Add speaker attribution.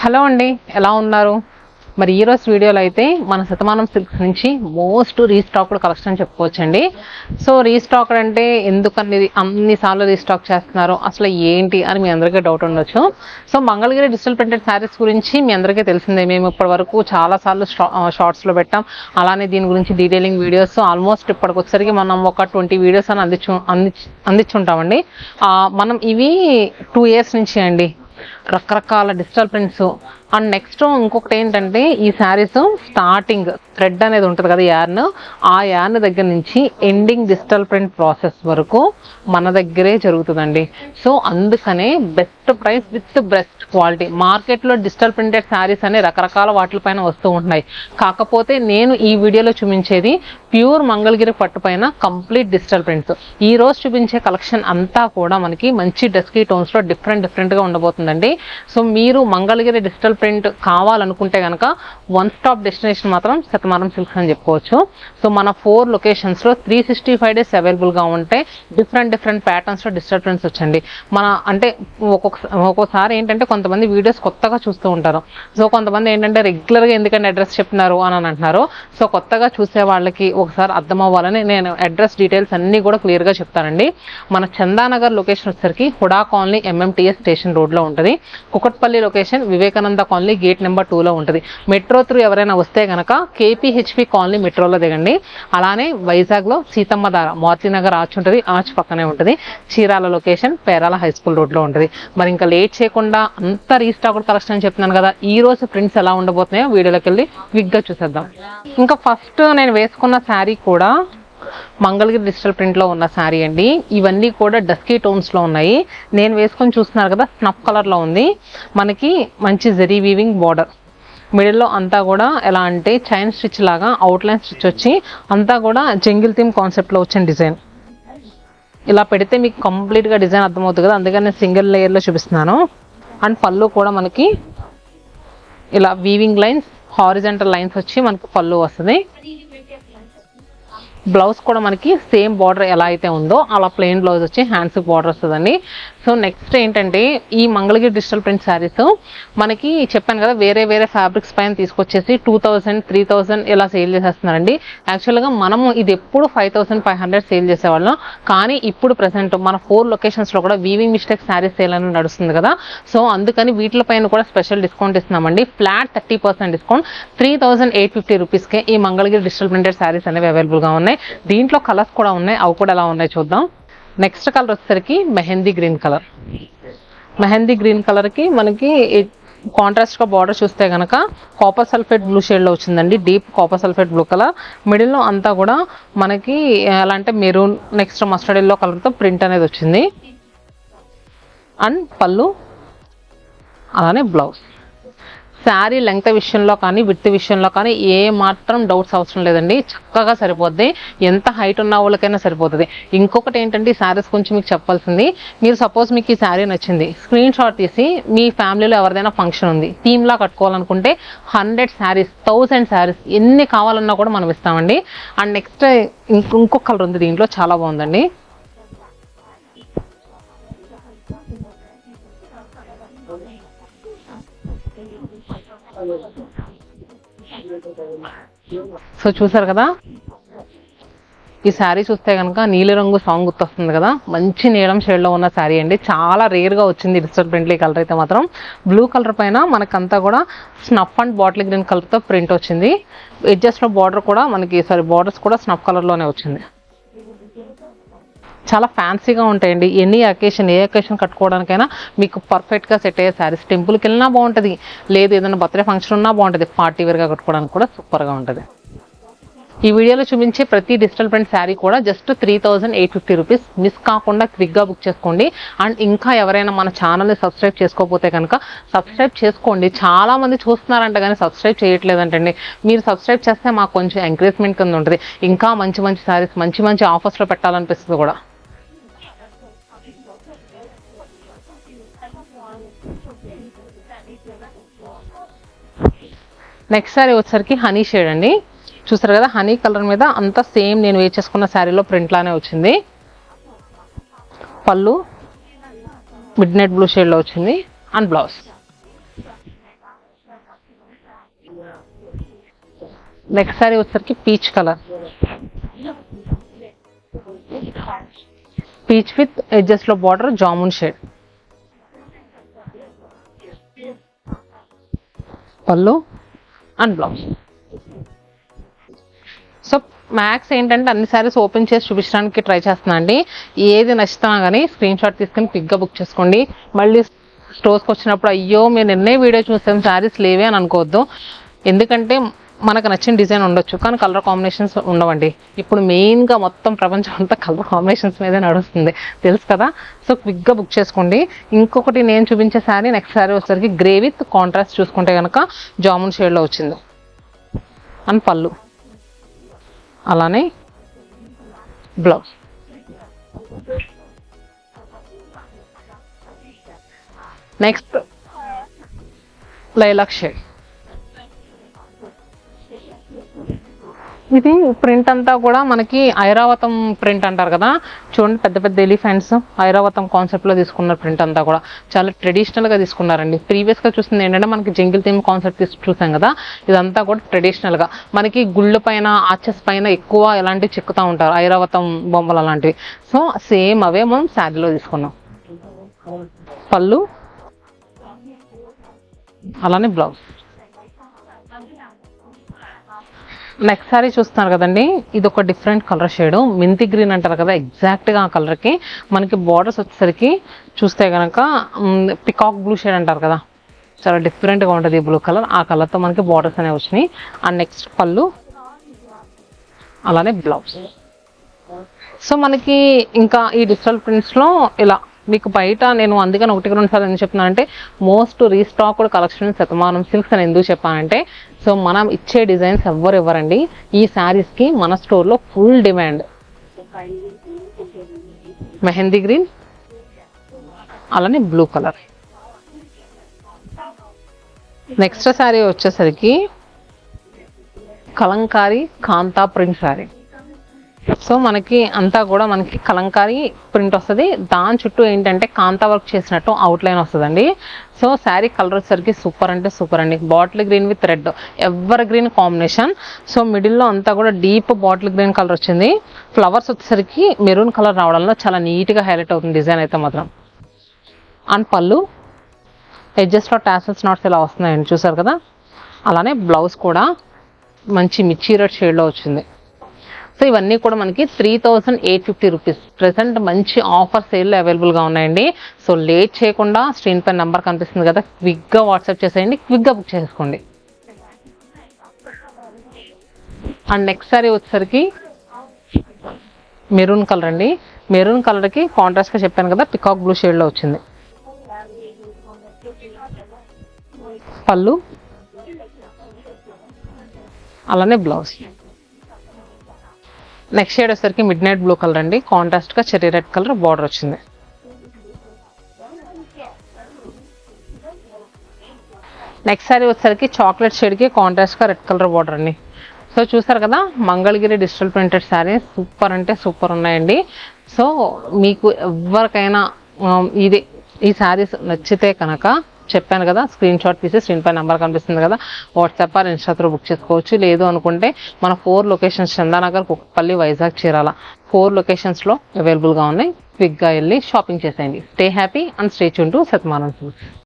Speaker 1: Hello అండి, ఎలా ఉన్నారు? మరి ఈ రోజు వీడియోలో అయితే మన శతమానం సిల్క్స్ నుంచి మోస్ట్ రీస్టాక్డ్ కలెక్షన్ చెప్పుకోవచ్చండి. సో రీస్టాక్డ్ అంటే ఎందుకనేది అన్నిసార్లు రీస్టాక్ చేస్తున్నారు, అసలు ఏంటి అని మీ అందరికీ డౌట్ ఉండొచ్చు. So Mangalagiri digital printed saris గురించి మీ అందరికీ తెలిసిందే. మేము ఇప్పటి వరకు చాలాసార్లు షార్ట్స్లో పెట్టాం. అలానే దీని గురించి డీటెయిలింగ్ వీడియోస్ ఆల్మోస్ట్ ఇప్పటికి వచ్చేసరికి మనం ఒక 20 వీడియోస్ అని అందించుంటామండి. మనం ఇవి 2 years నుంచి అండి, రకరకాల డిజిటల్ ప్రింట్స్. అండ్ నెక్స్ట్ ఇంకొకటి ఏంటంటే, ఈ శారీస్ స్టార్టింగ్ థ్రెడ్ అనేది ఉంటుంది కదా, ఆ యార్న్ దగ్గర నుంచి ఎండింగ్ డిజిటల్ ప్రింట్ ప్రాసెస్ వరకు మన దగ్గరే జరుగుతుందండి. సో అందుకనే best price with best quality. మార్కెట్లో డిజిటల్ ప్రింటెడ్ శారీస్ అనే రకరకాల వాటిపైన వస్తూ ఉంటున్నాయి. కాకపోతే నేను ఈ వీడియోలో చూపించేది ప్యూర్ మంగళగిరి పట్టు పైన కంప్లీట్ డిజిటల్ ప్రింట్స్. ఈ రోజు చూపించే కలెక్షన్ అంతా కూడా మనకి మంచి డస్కీ టోన్స్లో డిఫరెంట్గా ఉండబోతుందండి. సో మీరు మంగళగిరి డిజిటల్ ప్రింట్ కావాలనుకుంటే కనుక వన్ స్టాప్ డెస్టినేషన్ మాత్రం శతమానం సిల్క్స్ అని చెప్పుకోవచ్చు. సో మన 4 లొకేషన్స్లో 365 days అవైలబుల్గా ఉంటాయి. డిఫరెంట్ ప్యాటర్న్స్లో డిజిటల్ ప్రింట్స్ వచ్చండి. మన అంటే ఒక్కోసారి ఏంటంటే కొంతమంది వీడియోస్ కొత్తగా చూస్తూ ఉంటారు. సో కొంతమంది ఏంటంటే రెగ్యులర్గా ఎందుకంటే అడ్రస్ చెప్తున్నారు అని అంటున్నారు. సో కొత్తగా చూసే వాళ్ళకి ఒకసారి అర్థం అవ్వాలని నేను అడ్రస్ డీటెయిల్స్ అన్నీ కూడా క్లియర్గా చెప్తానండి. మన చందానగర్ లొకేషన్ వచ్చేసరికి హుడా కాలనీ MMTS స్టేషన్ రోడ్లో ఉంటుంది. Kukatpally location Vivekananda colony gate number 2లో ఉంటుంది. మెట్రో త్రూ ఎవరైనా వస్తే కనుక KPHP కాలనీ మెట్రోలో దిగండి. అలానే వైజాగ్లో సీతమ్మధార మారుతినగర్ ఆర్చ్ ఉంటుంది, ఆర్చ్ పక్కనే ఉంటుంది. Chirala location Perala high school రోడ్లో ఉంటుంది. మరి ఇంకా లేట్ చేయకుండా అంత రీస్టాక్డ్ కలెక్షన్ అని చెప్తున్నాను కదా, ఈ రోజు ప్రింట్స్ ఎలా ఉండబోతున్నాయో వీడియోలోకి వెళ్ళి క్విక్గా చూసేద్దాం. ఇంకా ఫస్ట్ నేను వేసుకున్న శారీ కూడా మంగళగిరి డిజిటల్ ప్రింట్లో ఉన్న శారీ అండి. ఇవన్నీ కూడా డస్కీ టోన్స్లో ఉన్నాయి. నేను వేసుకొని చూస్తున్నారు కదా, స్నఫ్ కలర్లో ఉంది. మనకి మంచి జరీ వీవింగ్ బార్డర్, మిడిల్లో అంతా కూడా ఎలా అంటే చైన్ స్టిచ్ లాగా అవుట్లైన్ స్టిచ్ వచ్చి అంతా కూడా జంగిల్ థీమ్ కాన్సెప్ట్లో వచ్చిన డిజైన్. ఇలా పెడితే మీకు కంప్లీట్గా డిజైన్ అర్థమవుతుంది కదా, అందుకని నేను సింగిల్ లేయర్లో చూపిస్తున్నాను. అండ్ పళ్ళు కూడా మనకి ఇలా వీవింగ్ లైన్స్, హారిజంటల్ లైన్స్ వచ్చి మనకి పళ్ళు వస్తుంది. బ్లౌజ్ కూడా మనకి సేమ్ బార్డర్ ఎలా అయితే ఉందో అలా ప్లెయిన్ బ్లౌజ్ వచ్చి హ్యాండ్స్కి బార్డర్ వస్తుందండి. సో నెక్స్ట్ ఏంటంటే, ఈ మంగళగిరి డిజిటల్ ప్రింట్ శారీస్ మనకి చెప్పాను కదా వేరే ఫ్యాబ్రిక్స్ పైన తీసుకొచ్చేసి 2000, 3000 ఇలా సేల్ చేసేస్తున్నారండి. యాక్చువల్గా మనము ఇది ఎప్పుడు 5500 సేల్ చేసేవాళ్ళం. కానీ ఇప్పుడు ప్రెసెంట్ మన 4 లొకేషన్స్లో కూడా వీవింగ్ మిస్టేక్ శారీస్ సేల్ అని నడుస్తుంది కదా. సో అందుకని వీటిపైన కూడా స్పెషల్ డిస్కౌంట్ ఇస్తున్నామండి. ఫ్లాట్ 30% డిస్కౌంట్ 3850 రూపీస్కే ఈ మంగళగిరి డిజిటల్ ప్రింటెడ్ శారీస్ అనేవి అవైలబుల్గా ఉన్నాయి. దీంట్లో కలర్స్ కూడా ఉన్నాయి, అవి కూడా ఎలా ఉన్నాయి చూద్దాం. నెక్స్ట్ కలర్ వచ్చేసరికి mehndi green colour. Mehndi green కలర్కి మనకి కాంట్రాస్ట్గా బార్డర్ చూస్తే కనుక కాపర్ సల్ఫేట్ బ్లూ షేడ్లో వచ్చిందండి. Deep copper sulphate blue colour. మిడిల్లో అంతా కూడా మనకి ఎలా అంటే మెరూన్, నెక్స్ట్ మస్టర్డ్ ఎల్లో కలర్తో ప్రింట్ అనేది వచ్చింది. అండ్ పళ్ళు, అలానే బ్లౌజ్. శారీ లెంగ్త్ విషయంలో కానీ విడ్త్ విషయంలో కానీ ఏ మాత్రం డౌట్స్ అవసరం లేదండి, చక్కగా సరిపోద్ది. ఎంత హైట్ ఉన్న వాళ్ళకైనా సరిపోతుంది. ఇంకొకటి ఏంటంటే, ఈ శారీస్ కొంచెం మీకు చెప్పాల్సింది, మీరు సపోజ్ మీకు ఈ శారీ నచ్చింది, స్క్రీన్ షాట్ తీసి మీ ఫ్యామిలీలో ఎవరిదైనా ఫంక్షన్ ఉంది, థీమ్లా కట్టుకోవాలనుకుంటే 100 శారీస్ 1000 శారీస్ ఎన్ని కావాలన్నా కూడా మనం ఇస్తామండి. అండ్ నెక్స్ట్ ఇంకొక కలర్ ఉంది దీంట్లో, చాలా బాగుందండి. సో చూసారు కదా, ఈ శారీ చూస్తే కనుక నీలిరంగు సాంగ్ గుర్తొస్తుంది కదా, మంచి నీలం షేడ్లో ఉన్న శారీ అండి. చాలా రేర్గా వచ్చింది డిజిటల్ ప్రింట్లో. ఈ కలర్ అయితే మాత్రం బ్లూ కలర్ పైన మనకంతా కూడా స్నఫ్ అండ్ బాటిల్ గ్రీన్ కలర్తో ప్రింట్ వచ్చింది. ఎడ్జెస్లో బార్డర్ కూడా మనకి బార్డర్స్ కూడా స్నఫ్ కలర్లోనే వచ్చింది. చాలా ఫ్యాన్సీగా ఉంటాయండి. ఏ అకేషన్ కట్టుకోవడానికైనా మీకు పర్ఫెక్ట్గా సెట్ అయ్యే శారీస్. టెంపుల్కి వెళ్ళినా బాగుంటుంది, లేదు ఏదైనా బర్త్డే ఫంక్షన్ ఉన్నా బాగుంటుంది, పార్టీ వేర్గా కట్టుకోవడానికి కూడా సూపర్గా ఉంటుంది. ఈ వీడియోలో చూపించే ప్రతి డిజిటల్ ప్రింట్ శారీ కూడా జస్ట్ 3850 రూపీస్. మిస్ కాకుండా క్విక్గా బుక్ చేసుకోండి. అండ్ ఇంకా ఎవరైనా మన ఛానల్ని సబ్స్క్రైబ్ చేసుకోకపోతే కనుక సబ్స్క్రైబ్ చేసుకోండి. చాలామంది చూస్తున్నారంట కానీ సబ్స్క్రైబ్ చేయట్లేదంటండి. మీరు సబ్స్క్రైబ్ చేస్తే మాకు కొంచెం ఎంకరేజ్మెంట్ కింద ఉంటుంది. ఇంకా మంచి శారీస్ మంచి ఆఫర్స్లో పెట్టాలనిపిస్తుంది కూడా. నెక్స్ట్ శారీ వచ్చేసరికి హనీ షేడ్ అండి. చూసారు కదా, హనీ కలర్ మీద అంతా సేమ్ నేను వేసుకున్న శారీలో ప్రింట్ లానే వచ్చింది. పళ్ళు మిడ్ నైట్ బ్లూ షేడ్లో వచ్చింది. అండ్ బ్లౌజ్ నెక్స్ట్ సారీ వచ్చేసరికి peach colour, peach with edges లో బార్డర్ జామున్ షేడ్. పళ్ళు అండ్ బ్లౌజ్. సో మ్యాక్స్ ఏంటంటే అన్ని సారీస్ ఓపెన్ చేసి చూపించడానికి ట్రై చేస్తున్నా అండి. ఏది నచ్చినా కానీ స్క్రీన్ షాట్ తీసుకొని క్విక్గా బుక్ చేసుకోండి. మళ్ళీ స్టోర్స్కి వచ్చినప్పుడు అయ్యో మేము నిన్నే వీడియో చూసాం శారీస్ లేవే అని అనుకోవద్దు. ఎందుకంటే మనకు నచ్చిన డిజైన్ ఉండొచ్చు కానీ కలర్ కాంబినేషన్స్ ఉండవండి. ఇప్పుడు మెయిన్గా మొత్తం ప్రపంచం అంతా కలర్ కాంబినేషన్స్ మీదే నడుస్తుంది, తెలుసు కదా. సో క్విక్గా బుక్ చేసుకోండి. ఇంకొకటి నేను చూపించే శారీ నెక్స్ట్ శారీ వచ్చేసరికి గ్రే విత్ కాంట్రాస్ట్ చూసుకుంటే కనుక జామున్ షేడ్లో వచ్చింది. అండ్ పళ్ళు అలానే బ్లౌజ్. Next lilac shade. ఇది ప్రింట్ అంతా కూడా మనకి ఐరావతం ప్రింట్ అంటారు కదా, చూడండి పెద్ద పెద్ద ఎలిఫెంట్స్ ఐరావతం కాన్సెప్ట్లో తీసుకున్నారు. ప్రింట్ అంతా కూడా చాలా ట్రెడిషనల్గా తీసుకున్నారండి. ప్రీవియస్గా చూస్తుంది ఏంటంటే మనకి జంగిల్ థీమ్ కాన్సెప్ట్ చూసాం కదా, ఇదంతా కూడా ట్రెడిషనల్గా మనకి గుళ్ళ పైన ఆర్చెస్ పైన ఎక్కువ ఇలాంటివి చెక్కుతూ ఉంటారు, ఐరావతం బొమ్మలు అలాంటివి. సో సేమ్ అవే మనం శారీలో తీసుకున్నాం. పళ్ళు అలానే బ్లౌజ్. నెక్స్ట్ సారీ చూస్తున్నారు కదండి, ఇది ఒక డిఫరెంట్ కలర్ షేడ్, మెంతి గ్రీన్ అంటారు కదా, ఎగ్జాక్ట్గా ఆ కలర్కి మనకి బార్డర్స్ వచ్చేసరికి చూస్తే కనుక పికాక్ బ్లూ షేడ్ అంటారు కదా, చాలా డిఫరెంట్గా ఉంటుంది ఈ బ్లూ కలర్. ఆ కలర్తో మనకి బార్డర్స్ అనేవి వచ్చినాయి. అండ్ నెక్స్ట్ పళ్ళు అలానే బ్లౌజ్. సో మనకి ఇంకా ఈ డిజిటల్ ప్రింట్స్లో ఇలా మీకు బయట నేను అందుకని 1-2 సార్లు ఎందుకు చెప్తున్నానంటే most restocked collection Shatamanam silks అని ఎందుకు చెప్పానంటే, సో మనం ఇచ్చే డిజైన్స్ ఎవ్వరు ఇవ్వరండి. ఈ శారీస్కి మన స్టోర్లో ఫుల్ డిమాండ్. మెహందీ గ్రీన్ అలానే బ్లూ కలర్. నెక్స్ట్ శారీ వచ్చేసరికి కలంకారీ కాంతా ప్రింట్ శారీ. సో మనకి అంతా కూడా మనకి కలంకారీ ప్రింట్ వస్తుంది, దాని చుట్టూ ఏంటంటే కాంతా వర్క్ చేసినట్టు అవుట్లైన్ వస్తుందండి. సో శారీ కలర్ వచ్చేసరికి సూపర్ అంటే సూపర్ అండి. Bottle green with red ever green combination. So మిడిల్లో అంతా కూడా డీప్ బాటిల్ గ్రీన్ కలర్ వచ్చింది. ఫ్లవర్స్ వచ్చేసరికి మెరూన్ కలర్ రావడంలో చాలా నీట్గా హైలైట్ అవుతుంది డిజైన్ అయితే మాత్రం. అండ్ పళ్ళు ఎడ్జెస్ట్లో టాసల్స్ నాట్స్ ఇలా వస్తున్నాయండి, చూసారు కదా. అలానే బ్లౌజ్ కూడా మంచి మిర్చి రెడ్ షేడ్లో వచ్చింది. సో ఇవన్నీ కూడా మనకి 3850 రూపీస్ ప్రెసెంట్ మంచి ఆఫర్ సేల్లో అవైలబుల్గా ఉన్నాయండి. సో లేట్ చేయకుండా స్క్రీన్ పైన నెంబర్ కనిపిస్తుంది కదా, క్విక్గా వాట్సాప్ చేసేయండి, క్విక్గా బుక్ చేసుకోండి. అండ్ నెక్స్ట్ సారీ వచ్చేసరికి మెరూన్ కలర్ అండి. మెరూన్ కలర్కి కాంట్రాస్ట్గా చెప్పాను కదా పికాక్ బ్లూ షేడ్లో వచ్చింది. పళ్ళు అలానే బ్లౌజ్. నెక్స్ట్ షేడ్ వచ్చేసరికి మిడ్ నైట్ బ్లూ కలర్ అండి, కాంట్రాస్ట్గా చెర్రీ రెడ్ కలర్ బార్డర్ వచ్చింది. నెక్స్ట్ సారీ వచ్చేసరికి చాక్లెట్ షేడ్కి కాంట్రాస్ట్గా రెడ్ కలర్ బార్డర్ అండి. సో చూసారు కదా Mangalagiri digital printed saris super అంటే సూపర్ ఉన్నాయండి. సో మీకు ఎవరికైనా ఈ శారీస్ నచ్చితే కనుక చెప్పాను కదా స్క్రీన్ షాట్ తీసి స్క్రీన్ పై నెంబర్ కనిపిస్తుంది కదా, WhatsApp or Insta through book చేసుకోవచ్చు. లేదు అనుకుంటే మన 4 లొకేషన్స్ చందానగర్, కుక్కపల్లి, వైజాగ్, చీరాల 4 లొకేషన్స్లో అవైలబుల్గా ఉన్నాయి. క్విక్గా వెళ్ళి షాపింగ్ చేసేయండి. Stay happy and stay tune to Shatamanam silks.